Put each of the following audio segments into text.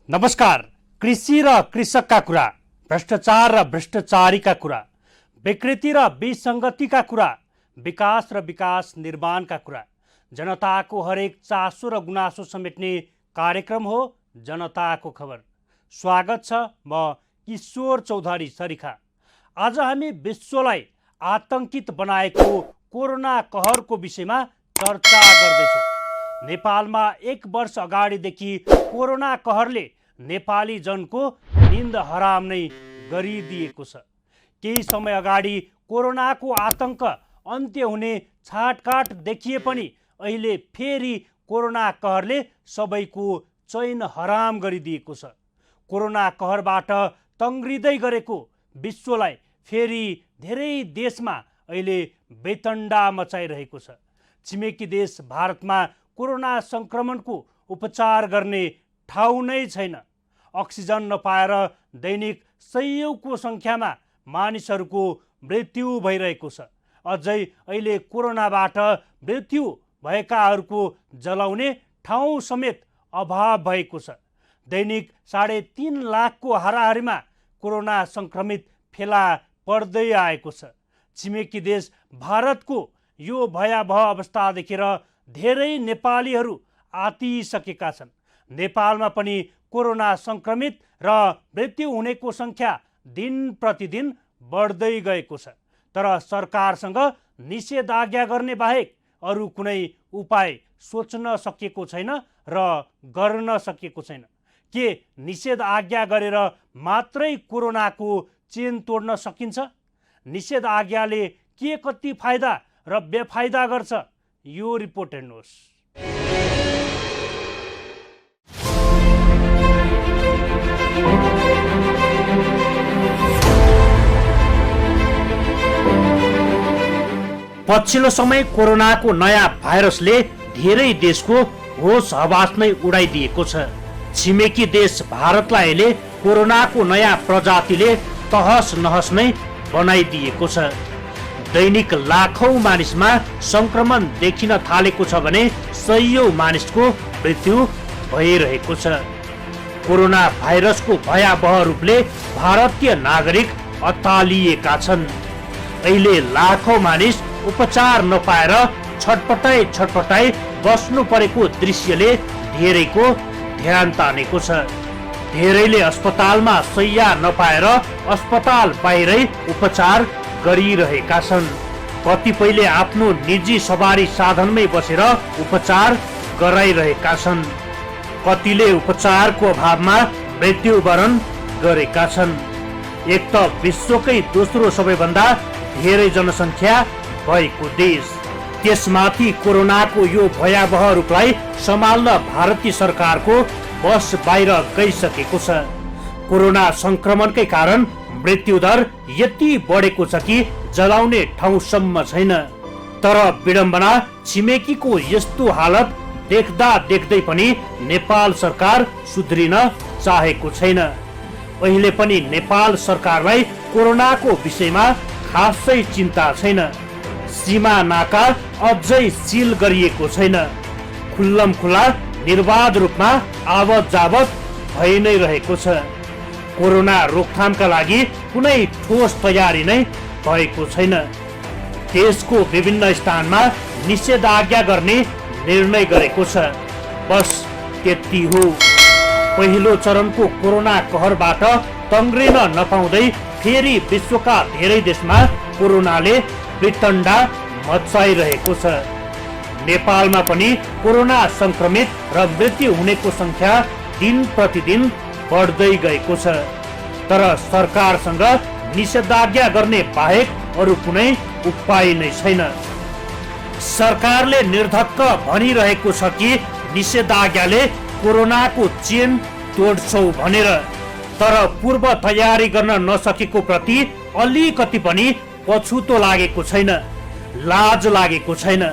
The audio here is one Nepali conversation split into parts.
नमस्कार। कृषि र कृषकका कुरा, भ्रष्टाचार र भ्रष्टाचारीका कुरा, विकृति र विसङ्गतिका कुरा, विकास र विकास निर्माणका कुरा, जनताको हरेक चासो र गुनासो समेट्ने कार्यक्रम हो जनताको खबर। स्वागत छ, म किशोर चौधरी सरिखा। आज हामी विश्वलाई आतंकित बनाएको कोरोना कहरको विषयमा चर्चा गर्दैछौँ। नेपालमा 1 वर्ष अगाडिदेखि कोरोना कहरले नेपाली जनको निन्द हराम नै गरिदिएको छ। केही समय अगाडि कोरोनाको आतंक अन्त्य हुने छाटकाट देखिए पनि अहिले फेरि कोरोना कहरले सबैको चैन हराम गरिदिएको छ। कोरोना कहरबाट तङ्ग्रिँदै गरेको विश्वलाई फेरि धेरै देशमा अहिले बेतण्डा मचाइरहेको छ। छिमेकी देश भारतमा कोरोना सङ्क्रमणको उपचार गर्ने ठाउँ नै छैन। अक्सिजन नपाएर दैनिक सयौंको सङ्ख्यामा मानिसहरूको मृत्यु भइरहेको छ। अझै अहिले कोरोनाबाट मृत्यु भएकाहरूको जलाउने ठाउँ समेत अभाव भएको छ। दैनिक 3.5 लाखको हाराहारीमा कोरोना सङ्क्रमित फेला पर्दै आएको छ। छिमेकी देश भारतको यो भयावह अवस्था देखेर धेरै नेपालीहरू आतिसकेका छन्। नेपालमा पनि कोरोना सङ्क्रमित र मृत्यु हुनेको सङ्ख्या दिन प्रतिदिन बढ्दै गएको छ। तर सरकारसँग निषेधाज्ञा गर्ने बाहेक अरू कुनै उपाय सोच्न सकेको छैन र गर्न सकेको छैन। के निषेधाज्ञा गरेर मात्रै कोरोनाको चेन तोड्न सकिन्छ? निषेधाज्ञाले के कति फाइदा र बेफाइदा गर्छ? यो रिपोर्ट हेर्नुहोस्। पछिल्लो समय कोरोनाको नयाँ भाइरसले धेरै देशको होस हवास नै उडाइदिएको छ। छिमेकी देश भारतलाई अहिले कोरोनाको नयाँ प्रजातिले तहस नहस नै बनाइदिएको छ। दैनिक लाखौं मानिसमा सङ्क्रमण देखिन थालेको छ भने सयौं मानिसको मृत्यु भइरहेको छ। कोरोना भाइरसको भयावह रूपले भारतीय नागरिक अत्तालिएका छन्। अहिले लाखौं मानिस उपचार नपाएर छटपटाई बस्नु परेको दृश्यले धेरैको ध्यान तानेको छ। धेरैले अस्पतालमा शैय्या नपाएर अस्पताल बाहिरै उपचार गरिरहेका छन्। कतिपयले आफ्नो निजी सवारी साधनमै बसेर उपचार गराइरहेका छन्। कतिले उपचारको अभावमा मृत्युवरण गरेका छन्। एक त विश्वकै दोस्रो सबैभन्दा धेरै जनसङ्ख्या भएको देश, त्यसमाथि कोरोनाको यो भयावह रूपलाई सम्हाल्न भारतीय सरकारको बस बाहिर गइसकेको छ। कोरोना सङ्क्रमणकै कारण मृत्युदर यति बढेको छ कि जलाउने ठाउँसम्म छैन। तर विडम्बना, छिमेकीको यस्तो हालत देख्दा देख्दै पनि नेपाल सरकार सुध्रिन चाहेको छैन। अहिले पनि नेपाल सरकारलाई कोरोनाको विषयमा खासै चिन्ता छैन। सीमा नाका अझै सिल गरिएको छैन। खुल्लम खुल्ला निर्बाध रूपमा आवत जावत भइ नै रहेको छ। कोरोना रोकथामका लागि कुनै ठोस तयारी नै भएको छैन। देशको विभिन्न स्थानमा निषेधाज्ञा गर्ने निर्णय गरेको छ। बस त्यति हो। पहिलो चरणको कोरोना कहरबाट तङ्ग्रिन नपाउँदै फेरि विश्वका धेरै देशमा कोरोनाले वितण्डा मचाइरहेको छ। नेपालमा पनि कोरोना सङ्क्रमित र मृत्यु हुनेको सङ्ख्या दिन प्रतिदिन बढ्दै गएको छ। तर सरकारसँग निषेधाज्ञा गर्ने बाहेक अरू कुनै उपाय नै छैन। सरकारले निर्धक्क भनिरहेको छ कि निषेधाज्ञाले कोरोनाको चेन तोड्छौ भनेर। तर पूर्व तयारी गर्न नसकेको प्रति अलिकति पनि पछुतो लागेको छैन, लाज लागेको छैन।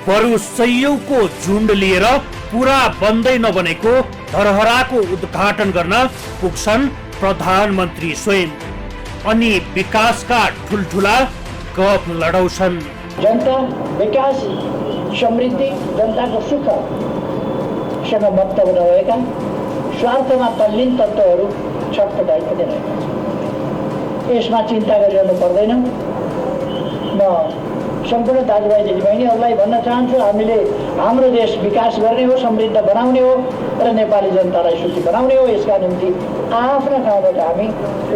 बरु सयौंको झुन्ड लिएर पुरा बन्दै नबनेको धरहराको उद्घाटन गर्न पुग्छन् प्रधानमन्त्री स्वयं। अनि विकासका ठुल्ठुला गफ लडाउँछन्। जनता विकास समृद्धि जनताको सुखसँग मतलब नभएका स्वार्थमा तल्लीन तत्त्वहरू छटपटाइ पनि रहेका छन्। यसमा चिन्ता गरिरहनु पर्दैन। म सम्पूर्ण दाजुभाइ दिदीबहिनीहरूलाई भन्न चाहन्छु, हामीले हाम्रो देश विकास गर्ने हो, समृद्ध बनाउने हो र नेपाली जनतालाई सुखी बनाउने हो। यसका निम्ति आफ्ना ठाउँबाट हामी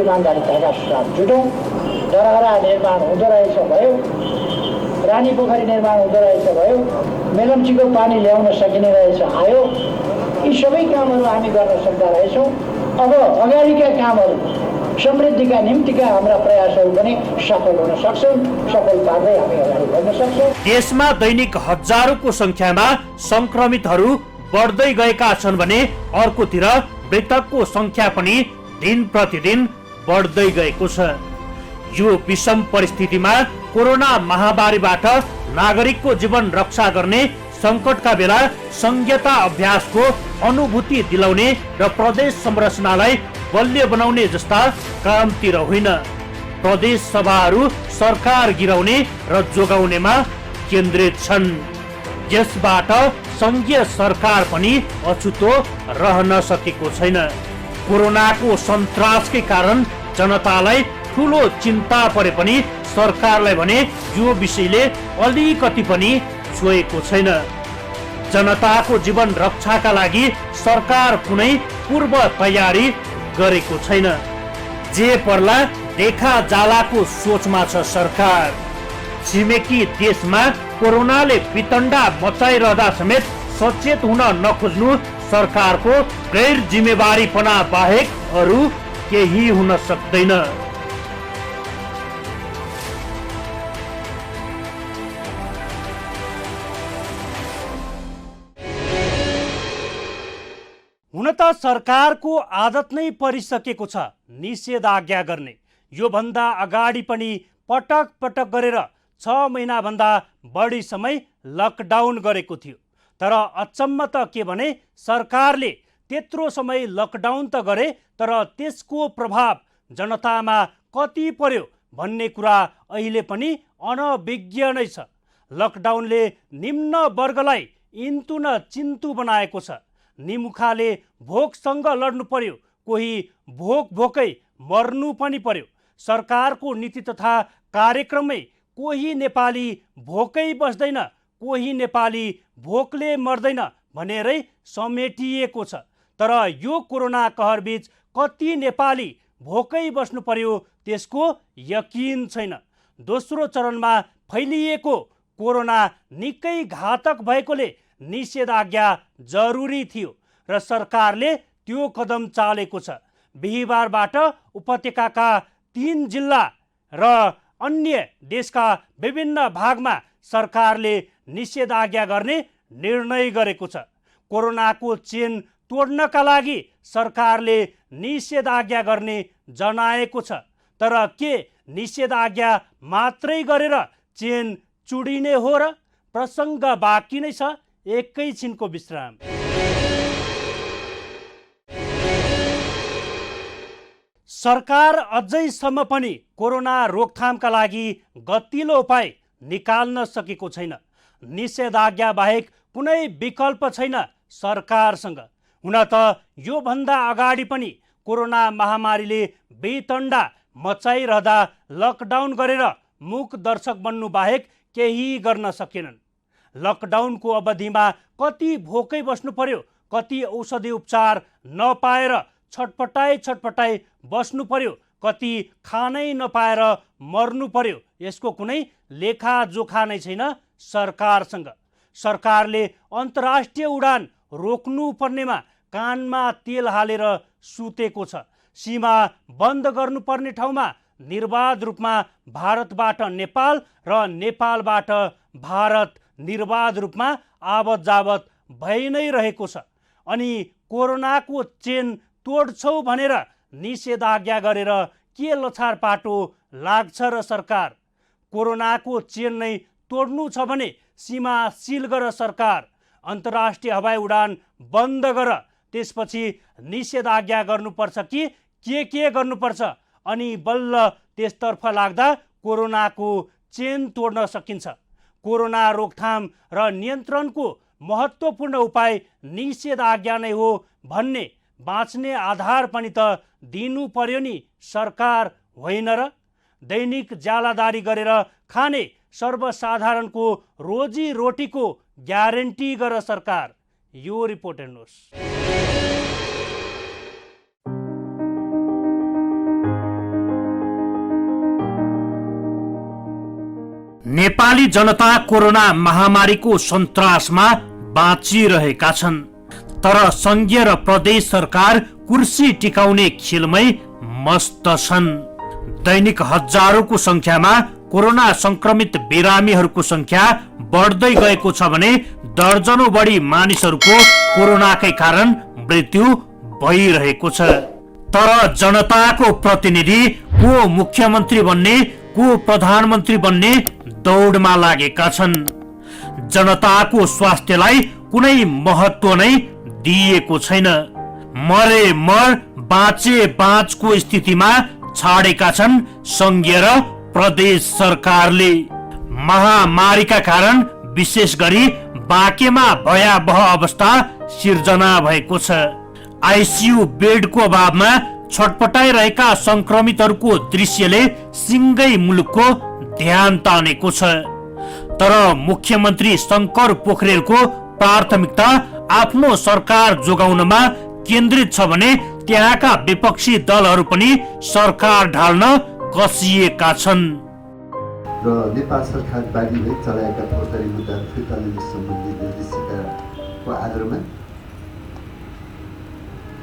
इमान्दारिताका साथ जुटौँ। धरहरा निर्माण हुँदो रहेछ भयो, रानी पोखरी निर्माण हुँदो रहेछ भयो, मेलम्चीको पानी ल्याउन सकिने रहेछ आयो। यी सबै कामहरू हामी गर्न सक्दा रहेछौँ। अब अगाडिका कामहरू समृद्धिका निम्तिका हाम्रा प्रयासहरू पनि सफल हुन सक्छन्। सफल पार्दै हामी अगाडि बढ्न सक्छौँ। देशमा दैनिक हजारौंको संख्यामा संक्रमितहरू बढ्दै गएका छन् भने अर्कोतिर मृतकको संख्या पनि दिन प्रतिदिन बढ्दै गएको छ। यो विषम परिस्थितिमा कोरोना महामारीबाट नागरिकको जीवन रक्षा गर्ने संकटका बेला संघीयता अभ्यासको अनुभूति दिलाउने र प्रदेश संरचनालाई बलियो बनाउने जस्ता कामतिर होइन, प्रदेश सभाहरू सरकार गिराउने र जोगाउनेमा केन्द्रित छन्। यसबाट संघीय सरकार पनि अछुतो रहन सकेको छैन। कोरोनाको सन्तासकै कारण जनतालाई ठूलो चिन्ता परे पनि सरकारलाई भने यो विषयले अलिकति पनि छोएको छैन। जनताको जीवन रक्षाका लागि सरकार कुनै पूर्व तयारी गरेको छैन। जे पर्ला देखा जालाको सोचमा छ सरकार। छिमेकी देशमा कोरोनाले वितण्डा मचाइरहँदा समेत सचेत हुन नखोज्नु सरकारको गैर जिम्मेवारीपना बाहेक अरू केही हुन सक्दैन। हुन त सरकारको आदत नै परिसकेको छ निषेधाज्ञा गर्ने। यो भन्दा अगाडि पनि पटक पटक गरेर 6 महिनाभन्दा बढी समय लकडाउन गरेको थियो। तर अचम्म त के भने सरकारले त्यत्रो समय लकडाउन त गरे, तर त्यसको प्रभाव जनतामा कति पर्यो भन्ने कुरा अहिले पनि अनभिज्ञ नै छ। लकडाउनले निम्न वर्गलाई इन्तु न चिन्तु बनाएको छ। निमुखाले भोकसँग लड्नु पर्यो, कोही भोकै मर्नु पनि पर्यो। सरकारको नीति तथा कार्यक्रममै कोही नेपाली भोकै बस्दैन, कोही नेपाली भोकले मर्दैन भनेरै समेटिएको छ। तर यो कोरोना कहरबीच कति नेपाली भोकै बस्नु पर्यो त्यसको यकिन छैन। दोस्रो चरणमा फैलिएको कोरोना निकै घातक भएकोले निषेधाज्ञा जरुरी थियो र सरकारले त्यो कदम चालेको छ। बिहीबारबाट उपत्यकाका 3 जिल्ला र अन्य देशका विभिन्न भागमा सरकारले निषेधाज्ञा गर्ने निर्णय गरेको छ। कोरोनाको चेन तोड्नका लागि सरकारले निषेधाज्ञा गर्ने जनाएको छ। तर के निषेधाज्ञा मात्रै गरेर चेन चुडिने हो र? प्रसङ्ग बाँकी नै छ। एकैछिनको विश्राम। सरकार अझैसम्म पनि कोरोना रोकथामका लागि गतिलो उपाय निकाल्न सकेको छैन। निषेधाज्ञा बाहेक कुनै विकल्प छैन सरकारसँग। हुन त यो भन्दा अगाडि पनि कोरोना महामारीले वितण्डा मचाइरहँदा लकडाउन गरेर मूक दर्शक बन्नु बाहेक केही गर्न सकेनन्। लकडाउनको अवधिमा कति भोकै बस्नु पर्यो, कति औषधि उपचार नपाएर छटपटाई बस्नु पर्यो, कति खानै नपाएर मर्नु पर्यो, यसको कुनै लेखाजोखा नै छैन सरकारसँग। सरकारले अन्तर्राष्ट्रिय उडान रोक्नु पर्नेमा कानमा तेल हालेर सुतेको छ। सीमा बन्द गर्नुपर्ने ठाउँमा निर्बाध रूपमा भारतबाट नेपाल र नेपालबाट भारत निर्बाध रूपमा आवत जावत भइ नै रहेको छ। अनि कोरोनाको चेन तोड्छौ भनेर निषेधाज्ञा गरेर के लछार पाटो लाग्छ र सरकार? कोरोनाको चेन नै तोड्नु छ भने सीमा सिल गर सरकार। अन्तर्राष्ट्रिय हवाई उडान बन्द गर। त्यसपछि निषेधाज्ञा गर्नुपर्छ कि के गर्नुपर्छ? अनि बल्ल त्यसतर्फ लाग्दा कोरोनाको चेन तोड्न सकिन्छ। कोरोना रोकथाम र नियन्त्रणको महत्त्वपूर्ण उपाय निषेधाज्ञा नै हो भन्ने बाँच्ने आधार पनि त दिनु पर्यो नि सरकार होइन र? दैनिक ज्यालादारी गरेर खाने सर्वसाधारणको रोजी रोटीको ग्यारेन्टी गर सरकार। यो रिपोर्ट हेर्नुहोस्। नेपाली जनता कोरोना महामारीको सन्तासमा बाँचिरहेका छन्, तर संघीय र प्रदेश सरकार कुर्सी टिकाउने खेलमै मस्त छन्। दैनिक हजारौंको संख्यामा कोरोना संक्रमित बिरामीहरूको संख्या बढ्दै गएको छ भने दर्जनौं बढी मानिसहरूको कोरोनाकै कारण मृत्यु भइरहेको छ। तर जनताको प्रतिनिधि को मुख्यमन्त्री बन्ने, को प्रधानमन्त्री बन्ने दौडमा लागेका छन्। जनताको स्वास्थ्यलाई कुनै महत्त्व नै दिएको छैन। मरे मर बाँचे बाँचको स्थितिमा छाडेका छन् संघीय र प्रदेश सरकारले। महामारीका कारण विशेष गरी बाँकेमा भयावह अवस्था सिर्जना भएको छ। आइसियु बेडको अभावमा छटपटाइरहेका संक्रमितहरूको दृश्यले सिंगै मुलुकको ध्यान तानेको छ। तर मुख्यमन्त्री शंकर पोखरेलको प्राथमिकता आफ्नो सरकार जोगाउनमा केन्द्रित छ भने त्यहाँका विपक्षी दलहरू पनि सरकार ढाल्न कसिएका छन्। र नेपाल सरकार बारीमै चलाएका फौजदारी मुद्दाहरू फिर्ता लिने सम्बन्धी निर्देशिकाको आधारमा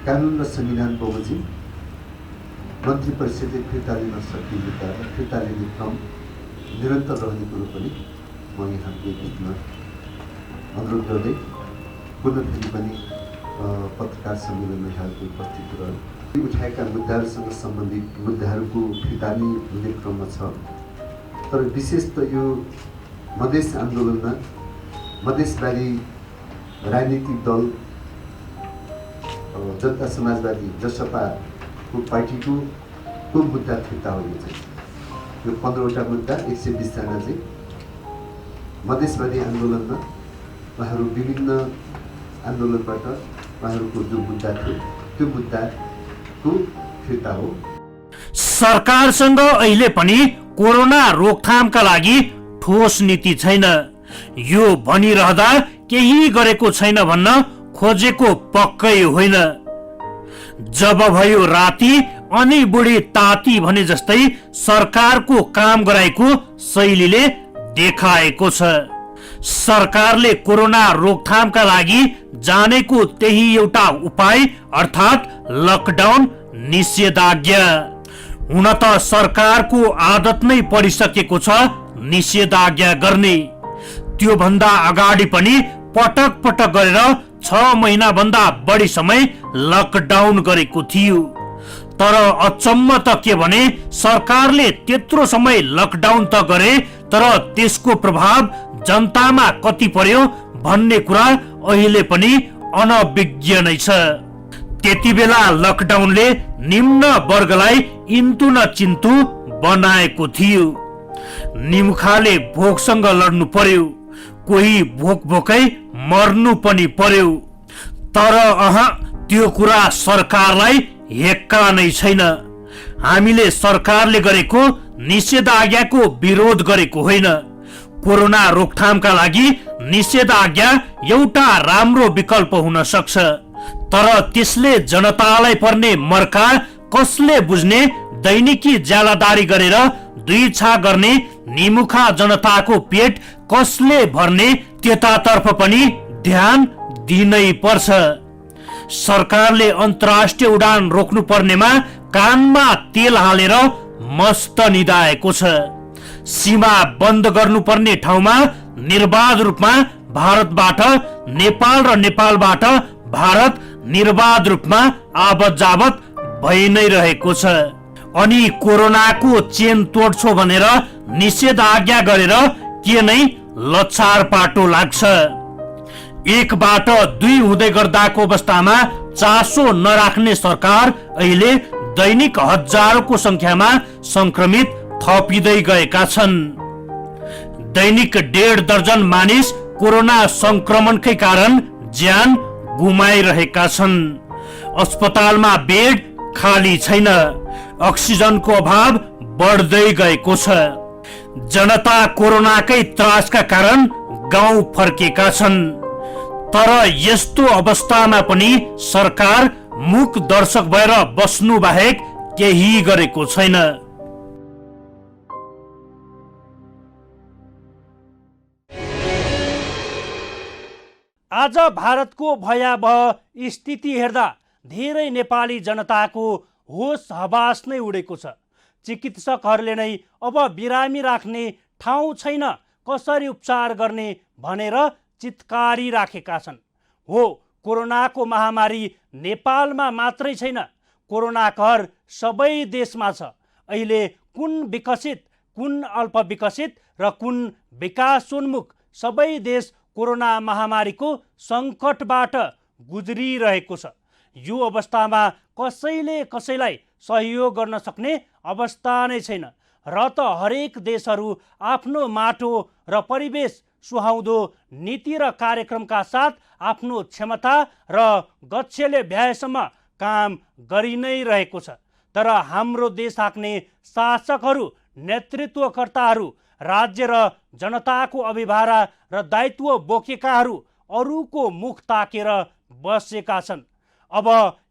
कानुन र संविधान बमोजिम मन्त्री परिषदले फिर्ता लिन सक्ने मुद्दाहरू फिर्ता लिने क्रम निरन्तर रहने कुरो पनि म यहाँको बिचमा अनुरोध गर्दै पुनः फेरि पनि पत्रकार सम्मेलनमा यहाँको उपस्थित रह्यो। उठाएका मुद्दाहरूसँग सम्बन्धित मुद्दाहरूको फिर्ता लिने क्रममा छ। तर विशेष त यो मधेस आन्दोलनमा मधेसवादी राजनीतिक दल जनता समाजवादी जसपाको पार्टीको मुद्दा फिर्ता हुने चाहिँ यो 15वटा मुद्दा 120 जना चाहिँ मधेसवादी आन्दोलनमा उहाँहरू विभिन्न आन्दोलनबाट उहाँहरूको जो मुद्दा थियो त्यो मुद्दाको फिर्ता हो। सरकारसँग अहिले पनि कोरोना रोकथामका लागि ठोस नीति छैन। यो भनिरहँदा केही गरेको छैन भन्न खोजेको पक्कै होइन। जब भयो राति अनि बुढी ताती भने जस्तै सरकारको काम गराएको शैलीले देखाएको छ। सरकारले कोरोना रोकथामका लागि जानेको त्यही एउटा उपाय अर्थात् लकडाउन निषेधाज्ञा। हुन त सरकारको आदत नै परिसकेको छ निषेधाज्ञा गर्ने। त्यो भन्दा अगाडि पनि पटक पटक गरेर 6 महिना भन्दा बढी समय लकडाउन गरेको थियो। तर अचम्म त के भने सरकारले त्यत्रो समय लकडाउन त गरे तर त्यसको प्रभाव जनतामा कति पर्यो भन्ने कुरा अहिले पनि अनभिज्ञ नै छ। त्यति बेला लकडाउनले निम्न वर्गलाई इन्तु न चिन्तु बनाएको थियो। निमुखाले भोकसँग लड्नु पर्यो, कोही भोक भोकै मर्नु पनि पर्यो। तर त्यो कुरा सरकारलाई हेक्का नै छैन। हामीले सरकारले गरेको निषेधाज्ञाको विरोध गरेको होइन। कोरोना रोकथामका लागि निषेधाज्ञा एउटा राम्रो विकल्प हुन सक्छ। तर त्यसले जनतालाई पर्ने मर्का कसले बुझ्ने? दैनिकी ज्यालादारी गरेर 2 छा गर्ने निमुखा जनताको पेट कसले भर्ने? त्यतातर्फ पनि ध्यान दिनै पर्छ। सरकारले अन्तर्राष्ट्रिय उडान रोक्नु पर्नेमा कानमा तेल हालेर मस्त निदाएको छ। सीमा बन्द गर्नुपर्ने ठाउँमा निर्बाध रूपमा भारतबाट नेपाल र नेपालबाट भारत निर्बाध रूपमा आवत जावत भइ नै रहेको छ। अनि कोरोनाको चेन तोड्छौ भनेर निषेधाज्ञा गरेर के नै लछार पाटो लाग्छ। 1बाट 2 हुँदै गर्दाको अवस्थामा चासो नराख्ने सरकार अहिले दैनिक हजारौंको संख्यामा संक्रमित थपिँदै गएका छन्। दैनिक 1.5 दर्जन मानिस कोरोना संक्रमणकै कारण ज्यान गुमाइरहेका छन्। अस्पतालमा बेड खाली छैन, अक्सिजनको अभाव बढ्दै गएको छ। जनता कोरोनाकै त्रासका कारण गाउँ फर्केका छन्। तर यस्तो अवस्थामा पनि सरकार मूक दर्शक भएर बस्नु बाहेक केही गरेको छैन। आज भारतको भयावह स्थिति हेर्दा धेरै नेपाली जनताको होस हवास नै उडेको छ। चिकित्सकहरूले नै अब बिरामी राख्ने ठाउँ छैन, कसरी उपचार गर्ने भनेर चितकारी राखेका छन्। हो, कोरोनाको महामारी नेपालमा मात्रै छैन, कोरोना कहर सबै देशमा छ। अहिले कुन विकसित, कुन अल्पविकसित र कुन विकासोन्मुख सबै देश कोरोना महामारीको सङ्कटबाट गुज्रिरहेको छ। यो अवस्थामा कसैले कसैलाई सहयोग गर्न सक्ने अवस्था नै छैन र त हरेक देशहरू आफ्नो माटो र परिवेश सुहाउँदो नीति र कार्यक्रमका साथ आफ्नो क्षमता र गच्छेले भ्याएसम्म काम गरि नै रहेको छ। तर हाम्रो देश हाँक्ने शासकहरू, नेतृत्वकर्ताहरू, राज्य र जनताको अभिभारा र दायित्व बोकेकाहरू अरूको मुख ताकेर बसेका छन्। अब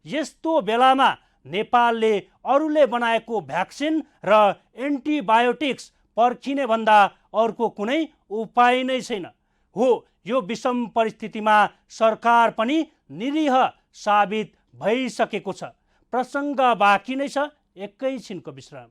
यस्तो बेलामा नेपालले अरूले बनाएको भ्याक्सिन र एन्टिबायोटिक्स पर्खिने भन्दा अर्को कुनै उपाय नै छैन। हो, यो विषम परिस्थितिमा सरकार पनि निरीह साबित भइसकेको छ। प्रसङ्ग बाँकी नै छ, एकैछिनको विश्राम।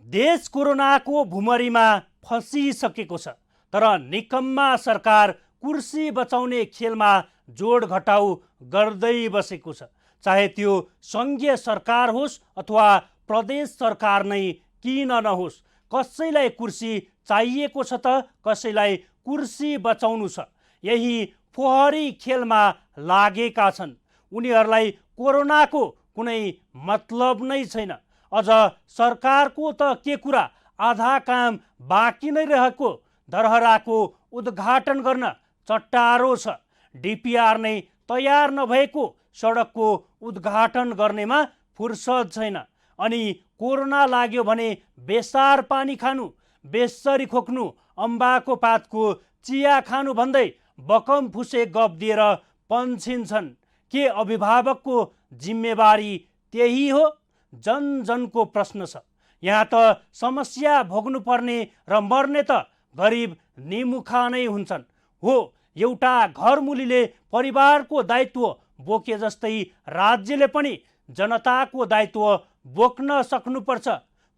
देश कोरोनाको भुमरीमा फसिसकेको छ, तर निकम्मा सरकार कुर्सी बचाउने खेलमा जोड घटाउ गर्दै बसेको छ। चाहे त्यो सङ्घीय सरकार होस् अथवा प्रदेश सरकार नै किन नहोस्, कसैलाई कुर्सी चाहिएको छ त कसैलाई कुर्सी बचाउनु छ। यही फोहरी खेलमा लागेका छन्। उनीहरूलाई कोरोनाको कुनै मतलब नै छैन। अझ सरकारको त के कुरा, आधा काम बाँकी नै रहेको धरहराको उद्घाटन गर्न चट्टारो छ। डिपिआर नै तयार नभएको सडकको उद्घाटन गर्नेमा फुर्सद छैन। अनि कोरोना लाग्यो भने बेसार पानी खानु, बेसरी खोक्नु, अम्बाको पातको चिया खानु भन्दै बकम फुसे गफ दिएर पन्छिन्छन्। के अभिभावकको जिम्मेवारी त्यही हो? जन जनको प्रश्न छ। यहाँ त समस्या भोग्नु पर्ने र मर्ने त गरिब निमुखा नै हुन्छन्। हो, एउटा घरमुलीले परिवारको दायित्व बोके जस्तै राज्यले पनि जनताको दायित्व बोक्न सक्नुपर्छ।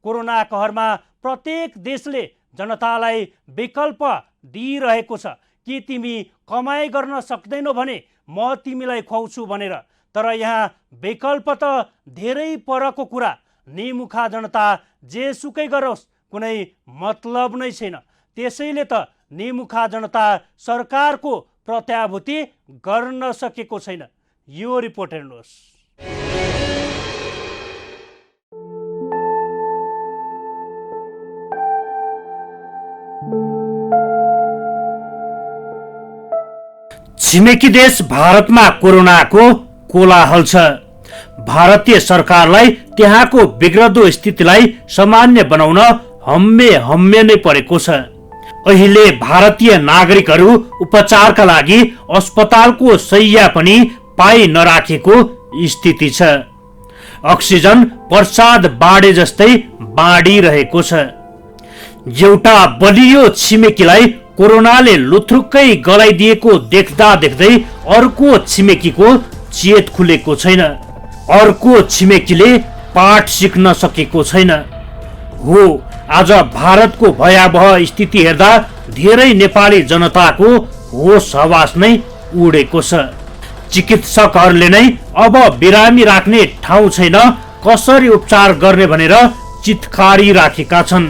कोरोना कहरमा प्रत्येक देशले जनतालाई विकल्प दिइरहेको छ कि तिमी कमाइ गर्न सक्दैनौ भने म तिमीलाई खुवाउँछु भनेर। तर यहाँ विकल्प त धेरै परको कुरा। निमुखा जनता जेसुकै गरोस् कुनै मतलब नै छैन। त्यसैले त निमुखा जनता सरकारको प्रत्याभूति गर्न सकेको छैन। यो रिपोर्ट हेर्नुहोस्। छिमेकी देश भारतमा कोरोनाको कोलाहल छ। भारतीय सरकारलाई त्यहाँको बिग्रदो स्थितिलाई सामान्य बनाउन हम्मे नै परेको छ। अहिले भारतीय नागरिकहरू उपचारका लागि अस्पतालको शैय्या पनि पाइ नराखेको स्थिति छ। अक्सिजन प्रसाद बाढे जस्तै बाँडिरहेको छ। एउटा बलियो छिमेकीलाई कोरोनाले लुथ्रुक्कै गलाइदिएको देख्दा देख्दै अर्को छिमेकीको चेत खुलेको छैन। अर्को छिमेकीले पाठ सिक्न सकेको छैन। हो, आज भारतको भयावह स्थिति हेर्दा धेरै नेपाली जनताको होस हवास नै उडेको छ। चिकित्सकहरूले नै अब बिरामी राख्ने ठाउँ छैन, कसरी उपचार गर्ने भनेर चितकारी राखेका छन्।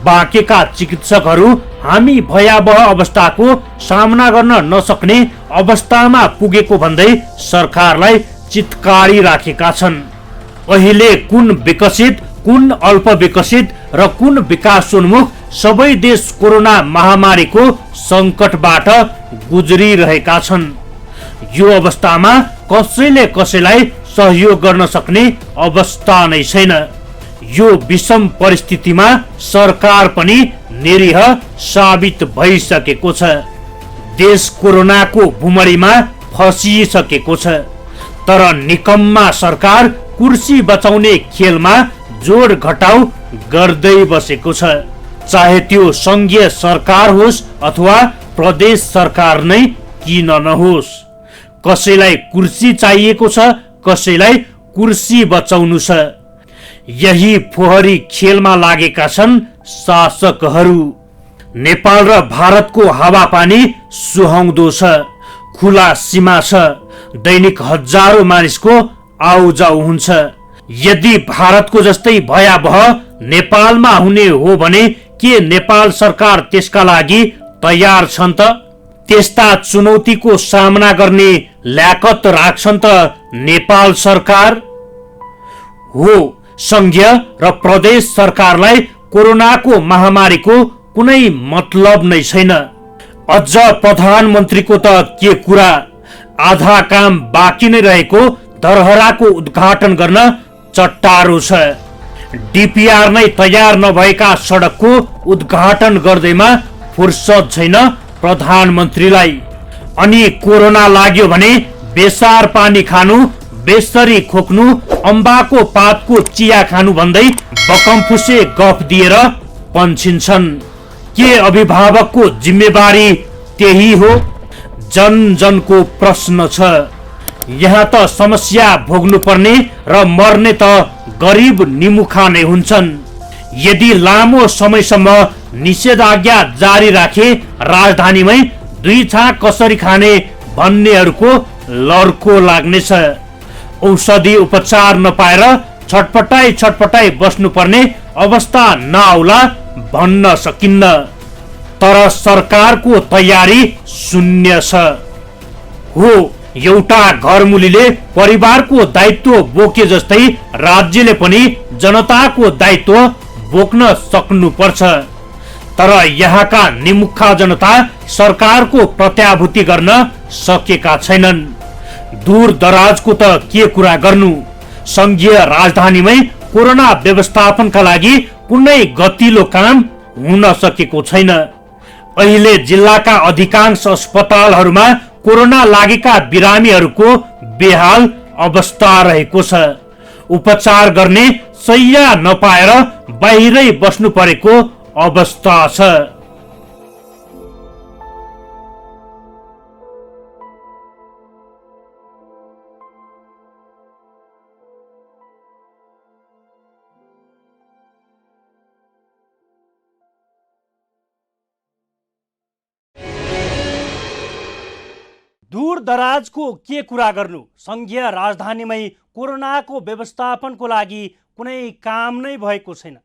बाँकेका चिकित्सकहरू हामी भयावह अवस्थाको सामना गर्न नसक्ने अवस्थामा पुगेको भन्दै सरकारलाई चितकारी राखेका छन्। अहिले कुन विकसित, कुन अल्पविकसित र कुन विकासोन्मुख सबै देश कोरोना महामारीको सङ्कटबाट गुज्रिरहेका छन्। यो अवस्थामा कसैले कसैलाई सहयोग गर्न सक्ने अवस्था नै छैन। यो विषम परिस्थितिमा सरकार पनि निरीह साबित भइसकेको छ। देश कोरोनाको भुमरीमा फसिसकेको छ। तर निकम्मा सरकार कुर्सी बचाउने खेलमा जोड घटाउ गर्दै बसेको छ। चाहे त्यो संघीय सरकार होस् अथवा प्रदेश सरकार नै किन नहोस्, कसैलाई कुर्सी चाहिएको छ, कसैलाई कुर्सी बचाउनु छ। यही फोहरी खेलमा लागेका छन् शासकहरू। नेपाल र भारतको हावापानी सुहाउँदो छ, खुला सीमा छ, दैनिक हजारौं मानिसको आउजाउ हुन्छ। यदि भारतको जस्तै भयावह नेपालमा हुने हो भने के नेपाल सरकार त्यसका लागि तयार छन् त? त्यस्ता चुनौतीको सामना गर्ने ल्याकत राख्छन् त नेपाल सरकार? हो, संघीय र प्रदेश सरकारलाई कोरोनाको महामारीको कुनै मतलब नै छैन। अझ प्रधानमन्त्रीको त के कुरा, आधा काम बाँकी नै रहेको धरहराको उद्घाटन गर्न चट्टारो छ। डिपिआर नै तयार नभएका सडकको उद्घाटन गर्दैमा फुर्सद छैन प्रधानमन्त्रीलाई। अनि कोरोना लाग्यो भने बेसार पानी खानु, बेसरी खोक्नु, अम्बाको पातको चिया खानु भन्दै बकमफुसे गफ दिएर पन्छिन्छन्। के अभिभावकको जिम्मेवारी त्यही हो? जन जनको प्रश्न छ। यहाँ त समस्या भोग्नु पर्ने र मर्ने त गरिब निमुखा नै हुन्छन्। यदि लामो समयसम्म निषेधाज्ञा जारी राखे राजधानीमै 2 छाक कसरी खाने भन्नेहरूको लर्को लाग्नेछ। औषधि उपचार नपाएर छटपटाई बस्नुपर्ने अवस्था नआउला भन्न सकिन्न। तर सरकारको तयारी शून्य छ। हो, एउटा घरमुलीले परिवारको दायित्व बोके जस्तै राज्यले पनि जनताको दायित्व बोक्न सक्नुपर्छ। तर यहाँका निमुखा जनता सरकारको प्रत्याभूति गर्न सकेका छैनन्। दूर दराजको त के कुरा गर्नु, संघीय राजधानीमै कोरोना व्यवस्थापनका लागि कुनै गतिलो काम हुन सकेको छैन। अहिले जिल्लाका अधिकांश अस्पतालहरूमा कोरोना लागेका बिरामीहरूको बेहाल अवस्था रहेको छ। उपचार गर्ने शैय्या नपाएर बाहिरै बस्नु परेको अवस्था छ। दूर दराजको के कुरा गर्नु, संघीय राजधानीमै कोरोनाको व्यवस्थापनको लागि कुनै काम नै भएको छैन।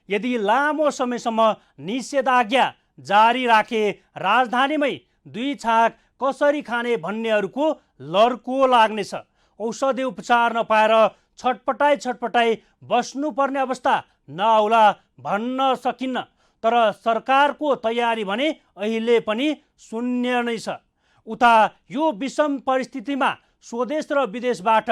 यदि लामो समयसम्म निषेधाज्ञा जारी राखे राजधानीमै 2 छाक कसरी खाने भन्नेहरूको लर्को लाग्नेछ। औषधि उपचार नपाएर छटपटाई बस्नुपर्ने अवस्था नआउला भन्न सकिन्न। तर सरकारको तयारी भने अहिले पनि शून्य नै छ। उता यो विषम परिस्थितिमा स्वदेश र विदेशबाट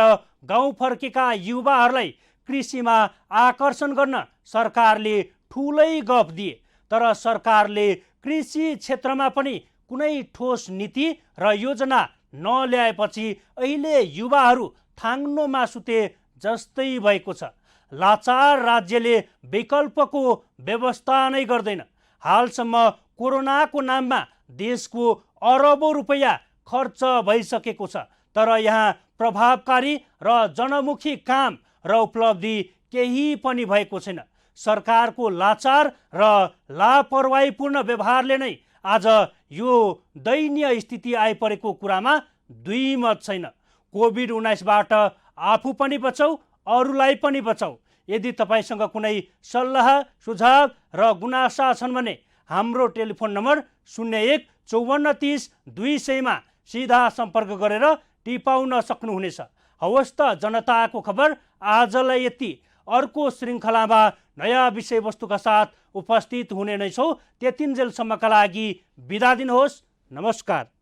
गाउँ फर्केका युवाहरूलाई कृषिमा आकर्षण गर्न सरकारले ठुलै गफ दिए। तर सरकारले कृषि क्षेत्रमा पनि कुनै ठोस नीति र योजना नल्याएपछि अहिले युवाहरू थाङ्नोमा सुते जस्तै भएको छ। लाचार राज्यले विकल्पको व्यवस्था नै गर्दैन। हालसम्म कोरोनाको नाममा देशको अरबौं रुपैयाँ खर्च भइसकेको छ। तर यहाँ प्रभावकारी र जनमुखी काम र उपलब्धि केही पनि भएको छैन। सरकारको लाचार र लापरवाहीपूर्ण व्यवहारले नै आज यो दयनीय स्थिति आइपरेको कुरामा दुई मत छैन। कोभिड-19बाट आफू पनि बचाऊ, अरूलाई पनि बचाऊ। यदि तपाईसँग कुनै सल्लाह, सुझाव र गुनासा छन् भने हाम्रो टेलिफोन नम्बर 01 54 30 200 मा सिधा सम्पर्क गरेर टिपाउन सक्नुहुनेछ। हवस् त, जनताको खबर आजलाई यति। अर्को श्रृङ्खलामा नयाँ विषयवस्तुका साथ उपस्थित हुने नै छौँ। त्यतिन्जेलसम्मका लागि बिदा दिनुहोस्। नमस्कार।